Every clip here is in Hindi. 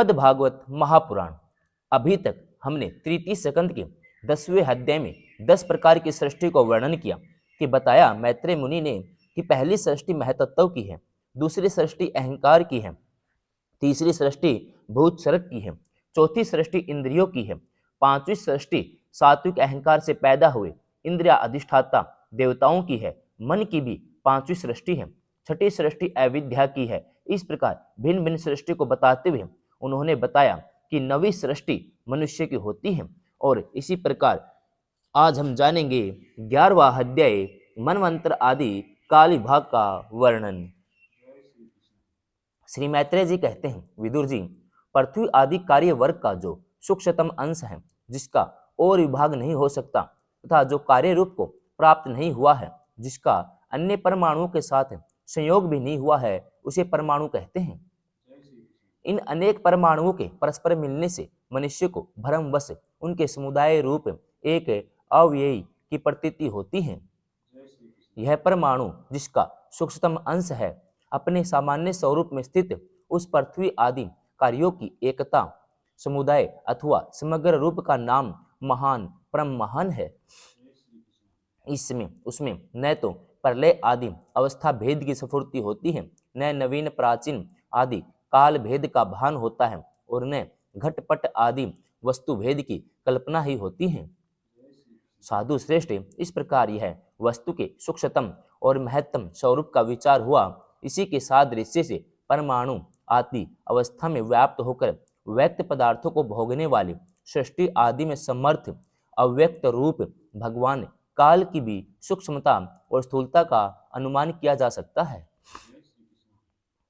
श्रीमद् भागवत महापुराण। अभी तक हमने तृतीय स्कंद के 10वें अध्याय में 10 प्रकार की सृष्टि को वर्णन किया कि बताया मैत्रेय मुनि ने कि पहली सृष्टि महतत्व की है, दूसरी सृष्टि अहंकार की है, तीसरी सृष्टि भूत सर्ग की है, चौथी सृष्टि इंद्रियों की है, पांचवी सृष्टि सात्विक अहंकार से पैदा हुए इंद्रिया अधिष्ठाता देवताओं की है, मन की भी पांचवी सृष्टि है, छठी सृष्टि अविद्या की है। इस प्रकार भिन्न भिन्न सृष्टि को बताते हुए उन्होंने बताया कि नवी सृष्टि मनुष्य की होती है। और इसी प्रकार आज हम जानेंगे 11वां अध्याय मनवंतर आदि काल विभाग का वर्णन। श्री मैत्रेय जी कहते हैं, विदुर जी, पृथ्वी आदि कार्य वर्ग का जो सूक्ष्मतम अंश है, जिसका और विभाग नहीं हो सकता तथा जो कार्य रूप को प्राप्त नहीं हुआ है, जिसका अन्य परमाणुओं के साथ संयोग भी नहीं हुआ है, उसे परमाणु कहते हैं। इन अनेक परमाणुओं के परस्पर मिलने से मनुष्य को भ्रमवश उनके समुदाय रूप एक अव्ययी की प्रतीति होती है। यह परमाणु जिसका सूक्ष्मतम अंश है, अपने सामान्य स्वरूप में स्थित उस पृथ्वी आदि कार्यों की एकता, समुदाय अथवा समग्र रूप का नाम महान परम महान है। इसमें उसमें न तो प्रलय आदि अवस्था भेद की स्फूर्ति होती है, न नवीन प्राचीन आदि काल भेद का भान होता है, और न घटपट आदि वस्तु भेद की कल्पना ही होती है। साधु श्रेष्ठ, इस प्रकार यह वस्तु के सूक्ष्मतम और महत्तम स्वरूप का विचार हुआ। इसी के सादृश्य से परमाणु आदि अवस्था में व्याप्त होकर व्यक्त पदार्थों को भोगने वाली सृष्टि आदि में समर्थ अव्यक्त रूप भगवान काल की भी सूक्ष्मता और स्थूलता का अनुमान किया जा सकता है।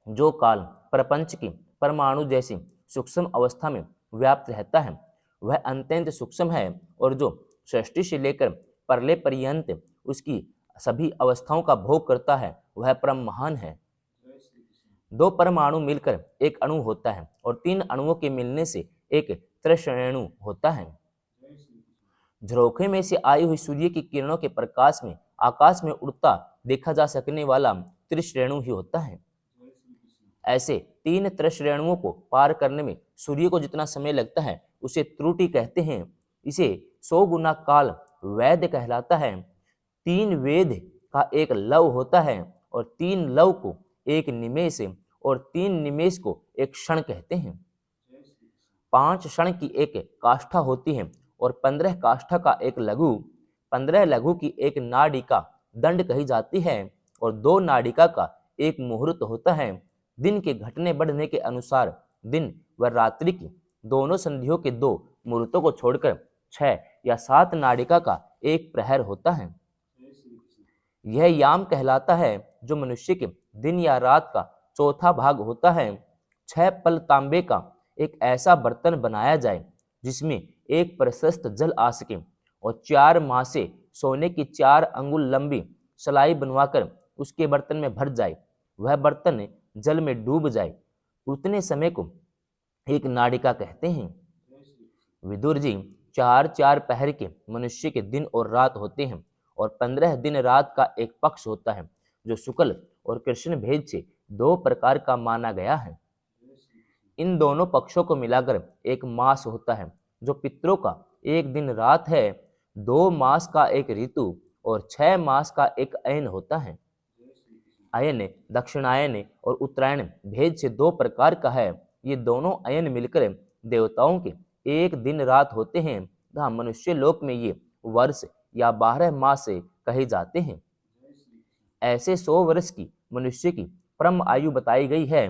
जो काल प्रपंच की परमाणु जैसी सूक्ष्म अवस्था में व्याप्त रहता है, वह अत्यंत सूक्ष्म है, और जो सृष्टि से लेकर प्रलय पर्यंत उसकी सभी अवस्थाओं का भोग करता है, वह परम महान है। दो परमाणु मिलकर एक अणु होता है, और 3 अणुओं के मिलने से एक त्रिश्रेणु होता है। झरोखे में से आई हुई सूर्य की किरणों के प्रकाश में आकाश में उड़ता देखा जा सकने वाला त्रिश्रेणु ही होता है। ऐसे 3 त्रिश्रेणुओं को पार करने में सूर्य को जितना समय लगता है, उसे त्रुटि कहते हैं। इसे 100 गुना काल वैद कहलाता है। 3 वेद का एक लव होता है, और 3 लव को एक निमेष, और 3 निमेष को एक क्षण कहते हैं। 5 क्षण की एक काष्ठा होती है, और 15 काष्ठा का एक लघु, 15 लघु की एक नाडिका दंड कही जाती है, और 2 नाडिका का एक मुहूर्त होता है। दिन के घटने बढ़ने के अनुसार दिन व रात्रि की दोनों संधियों के 2 मुहूर्तों को छोड़कर 6 या 7 नाडिका का एक प्रहर होता है। यह याम कहलाता है, जो मनुष्य के दिन या रात का चौथा भाग होता है। 6 पल तांबे का एक ऐसा बर्तन बनाया जाए जिसमें एक प्रशस्त जल आ सके, और 4 मासे सोने की 4 अंगुल लंबी सलाई बनवाकर उसके बर्तन में भर जाए, वह बर्तन जल में डूब जाए, उतने समय को एक नाडिका कहते हैं। विदुर जी, 4-4 पहर के मनुष्य के दिन और रात होते हैं, और 15 दिन रात का एक पक्ष होता है, जो शुक्ल और कृष्ण भेद से 2 प्रकार का माना गया है। इन दोनों पक्षों को मिलाकर एक मास होता है, जो पितरों का एक दिन रात है, 2 मास का एक ऋतु, और 6 मास का एक अयन होता है। अयन दक्षिणायन और उत्तरायण भेद से 2 प्रकार का है। ये दोनों अयन मिलकर देवताओं के एक दिन रात होते हैं, तथा मनुष्य लोक में ये वर्ष या 12 मास से कहे जाते हैं। ऐसे 100 वर्ष की मनुष्य की परम आयु बताई गई है।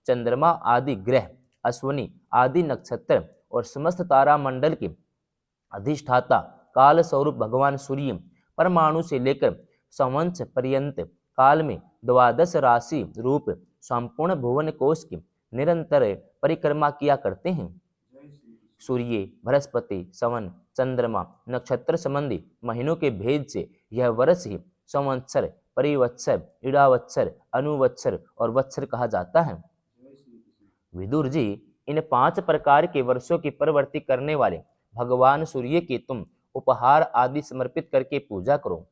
चंद्रमा आदि ग्रह, अश्विनी आदि नक्षत्र और समस्त तारा मंडल के अधिष्ठाता काल स्वरूप भगवान सूर्य परमाणु से लेकर संवत्सर पर्यंत काल में 12 राशि रूप संपूर्ण भुवन कोश की निरंतर परिक्रमा किया करते हैं। सूर्य, बृहस्पति, सवन, चंद्रमा, नक्षत्र संबंधी महीनों के भेद से यह वर्ष ही संवत्सर, परिवत्सर, इडावत्सर, अनुवत्सर और वत्सर कहा जाता है। विदुर जी, इन 5 प्रकार के वर्षों की प्रवृत्ति करने वाले भगवान सूर्य की तुम उपहार आदि समर्पित करके पूजा करो।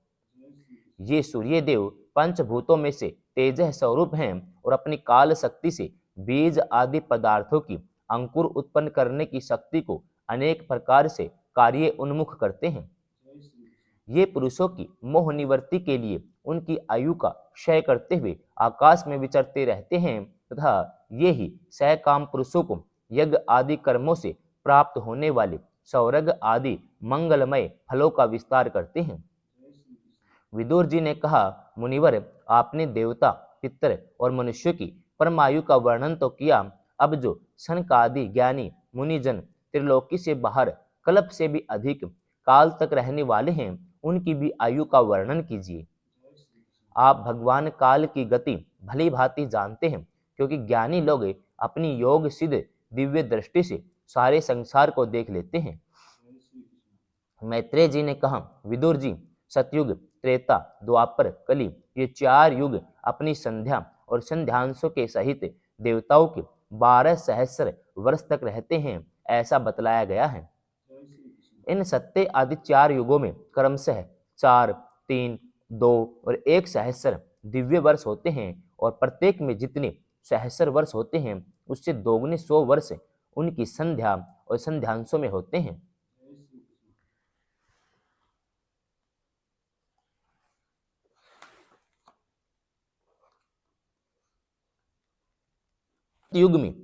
ये सूर्य देव पंचभूतों में से तेजः स्वरूप हैं, और अपनी काल शक्ति से बीज आदि पदार्थों की अंकुर उत्पन्न करने की शक्ति को अनेक प्रकार से कार्य उन्मुख करते हैं। ये पुरुषों की मोह निवृत्ति के लिए उनकी आयु का क्षय करते हुए आकाश में विचरते रहते हैं तथा ये ही सहकाम पुरुषों को यज्ञ आदि कर्मों से प्राप्त होने वाले सौरग आदि मंगलमय फलों का विस्तार करते हैं। विदुर जी ने कहा, मुनिवर, आपने देवता, पितर और मनुष्यों की परमायु का वर्णन तो किया, अब जो सनकादि ज्ञानी मुनिजन त्रिलोकी से बाहर कल्प से भी अधिक काल तक रहने वाले हैं, उनकी भी आयु का वर्णन कीजिए। आप भगवान काल की गति भली भांति जानते हैं, क्योंकि ज्ञानी लोग अपनी योग सिद्ध दिव्य दृष्टि से सारे संसार को देख लेते हैं। मैत्रेय जी ने कहा, विदुर जी, सतयुग, त्रेता, द्वापर, कली, ये 4 युग अपनी संध्या और संध्यांशों के सहित देवताओं के 12 सहस्र वर्ष तक रहते हैं, ऐसा बतलाया गया है। इन सत्य आदि 4 युगों में क्रमशः 4, 3, 2 और 1 सहस्र दिव्य वर्ष होते हैं और प्रत्येक में जितने सहस्र वर्ष होते हैं उससे दोगुने 100 वर्ष उनकी संध्या और संध्यांशों में होते हैं। युग में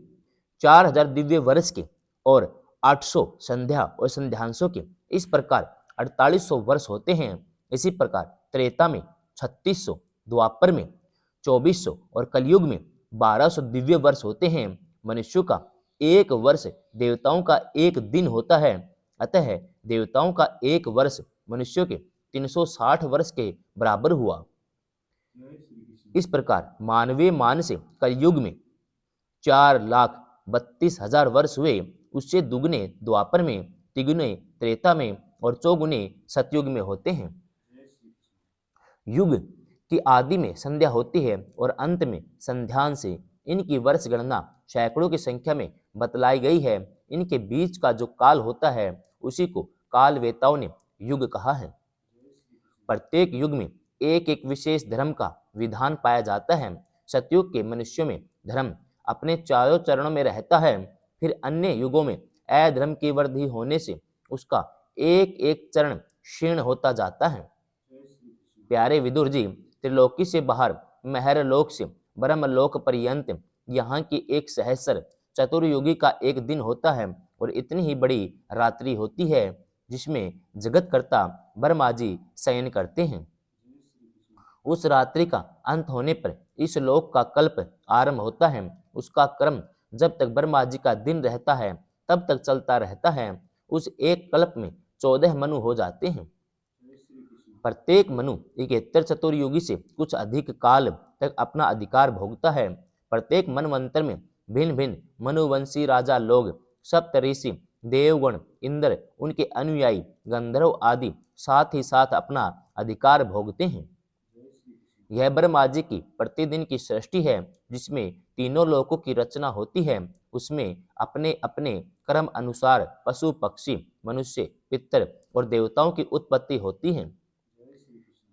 4000 दिव्य वर्ष के और 800 संध्या और संध्यांशों के, इस प्रकार 4800 वर्ष होते हैं। इसी प्रकार त्रेता में 3600, द्वापर में 2400 और कलयुग में 1200 दिव्य वर्ष होते हैं। मनुष्यों का 1 वर्ष देवताओं का 1 दिन होता है, अतः देवताओं का 1 वर्ष मनुष्यों के 360 वर्ष के बराबर हुआ। इस प्रकार मानवीय मान से कलयुग में 4,32,000 वर्ष हुए, उससे दुगने द्वापर में, तिगुने त्रेता में और चौगुने सतयुग में होते हैं। युग की आदि में संध्या होती है और अंत में संध्यान से इनकी वर्ष गणना सैकड़ों की संख्या में बतलाई गई है। इनके बीच का जो काल होता है उसी को काल वेताओं ने युग कहा है। प्रत्येक युग में एक एक विशेष धर्म का विधान पाया जाता है। सतयुग के मनुष्यों में धर्म अपने चारों चरणों में रहता है, फिर अन्य युगों में अधर्म की वृद्धि होने से उसका एक एक चरण क्षीण होता जाता है। प्यारे विदुर जी, त्रिलोकी से बाहर महरलोक से ब्रह्मलोक पर्यंत यहाँ की 1 सहस्र चतुर्युगी का 1 दिन होता है और इतनी ही बड़ी रात्रि होती है जिसमें जगतकर्ता ब्रह्मा जी शयन करते हैं। उस रात्रि का अंत होने पर इस लोक का कल्प आरंभ होता है। उसका क्रम जब तक ब्रह्मा जी का दिन रहता है तब तक चलता रहता है। उस एक कल्प में 14 मनु हो जाते हैं। प्रत्येक मनु 71 चतुर्युगी से कुछ अधिक काल तक अपना अधिकार भोगता है। प्रत्येक मनवंतर में भिन्न भिन्न मनुवंशी राजा लोग, सप्तऋषि, देवगण, इंद्र, उनके अनुयायी, गंधर्व आदि साथ ही साथ अपना अधिकार भोगते हैं। यह ब्रह्मा जी की प्रतिदिन की सृष्टि है जिसमें तीनों लोकों की रचना होती है। उसमें अपने अपने कर्म अनुसार पशु, पक्षी, मनुष्य, पितर और देवताओं की उत्पत्ति होती है।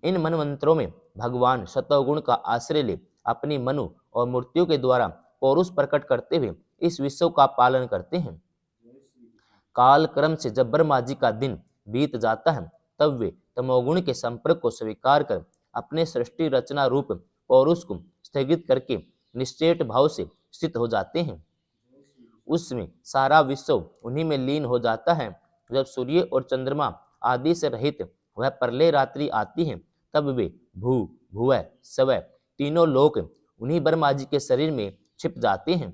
इन मनवंतरों में भगवान सतोगुण का आश्रय ले अपनी मनु और मूर्तियों के द्वारा पौरुष प्रकट करते हुए इस विश्व का पालन करते हैं। काल क्रम से जब ब्रह्मा जी का दिन बीत जाता है तब वे तमोगुण के संपर्क को स्वीकार कर अपने सृष्टि रचना रूप पौरुष को स्थगित करके निश्चेत भाव से स्थित हो जाते हैं। उसमें सारा विश्व उन्हीं में लीन हो जाता है। जब सूर्य और चंद्रमा आदि से रहित वह प्रलय रात्रि आती है तब वे भू, भुवः, स्वः तीनों लोक उन्हीं ब्रह्मा जी के शरीर में छिप जाते हैं।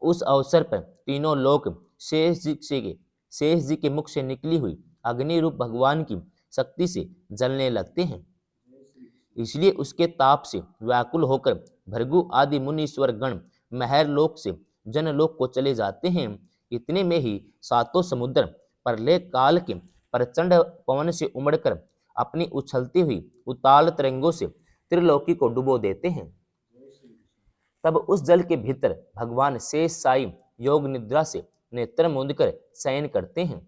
उस अवसर पर तीनों लोक शेष जी के मुख से निकली हुई अग्नि रूप भगवान की शक्ति से जलने लगते हैं। इसलिए उसके ताप से व्याकुल होकर भृगु आदि मुनीश्वर गण महरलोक से जनलोक को चले जाते हैं। इतने में ही 7 समुद्र प्रलय काल के प्रचंड पवन से उमड़कर अपनी उछलती हुई उताल तरंगों से त्रिलोकी को डुबो देते हैं। तब उस जल के भीतर भगवान शेष साई योग निद्रा से नेत्र मूंद कर शयन करते हैं।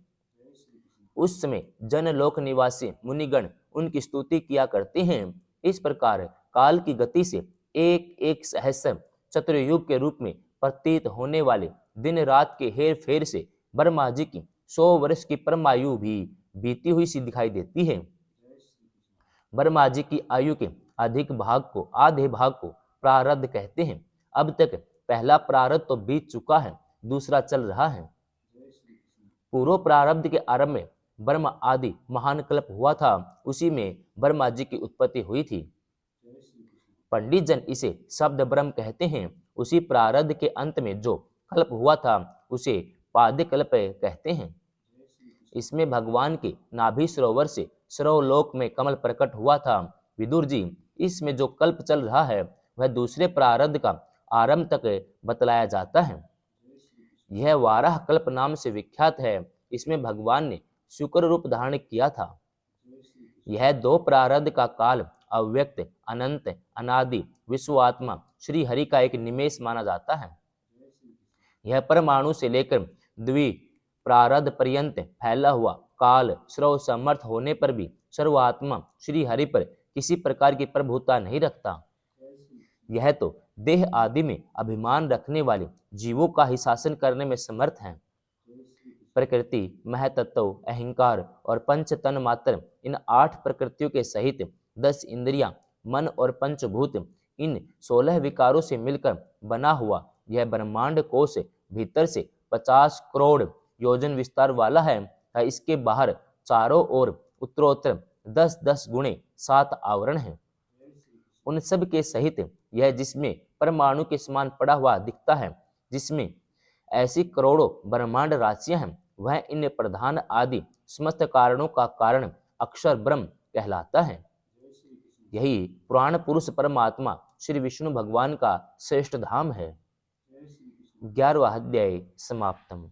उस समय जनलोक निवासी मुनिगण उनकी स्तुति किया करते हैं। इस प्रकार काल की गति से एक एक सहस्र चतुर्युग के रूप में प्रतीत होने वाले दिन रात के हेर फेर से ब्रह्मा जी की 100 वर्ष की परमायु भी बीती हुई सी दिखाई देती है। ब्रह्मा जी की आयु के अधिक भाग को, आधे भाग को प्रारब्ध कहते हैं। अब तक पहला प्रारब्ध तो बीत चुका है, दूसरा चल रहा है। पूर्व प्रारब्ध के आरंभ में ब्रह्म आदि महान कल्प हुआ था, उसी में ब्रह्मा जी की उत्पत्ति हुई थी। पंडित जन इसे शब्द ब्रह्म कहते हैं। उसी प्रारब्ध के अंत में जो कल्प हुआ था उसे पाद्य कल्प कहते हैं। इसमें भगवान के नाभि सरोवर से सर्वलोक में कमल प्रकट हुआ था। विदुर जी, इसमें जो कल्प चल रहा है वह दूसरे प्रारब्ध का आरंभ तक बतलाया जाता है। यह वाराह कल्प नाम से विख्यात है। इसमें भगवान ने शुक्र रूप धारण किया था। यह 2 प्रारब्ध का काल अव्यक्त, अनंत, अनादि विश्वात्मा श्री हरि का एक निमेष माना जाता है। यह परमाणु से लेकर द्वि प्रारब्ध पर्यंत फैला हुआ काल सर्व समर्थ होने पर भी सर्वात्मा श्री हरि पर किसी प्रकार की प्रभुता नहीं रखता। यह तो देह आदि में अभिमान रखने वाले जीवों का ही शासन करने में समर्थ है। प्रकृति, महतत्व, अहंकार और पंच तन मात्र, इन 8 प्रकृतियों के सहित 10 इंद्रियां, मन और पंचभूत, इन 16 विकारों से मिलकर बना हुआ यह ब्रह्मांड कोश भीतर से 50 करोड़ योजन विस्तार वाला है। इसके बाहर चारों ओर उत्तरोत्तर 10-10 गुणे 7 आवरण हैं। उन सब के सहित यह जिसमें परमाणु के समान पड़ा हुआ दिखता है, जिसमें ऐसी करोड़ों ब्रह्मांड राशियां हैं, वह इन प्रधान आदि समस्त कारणों का कारण अक्षर ब्रह्म कहलाता है। यही पुराण पुरुष परमात्मा श्री विष्णु भगवान का श्रेष्ठ धाम है। 11वां अध्याय समाप्तम।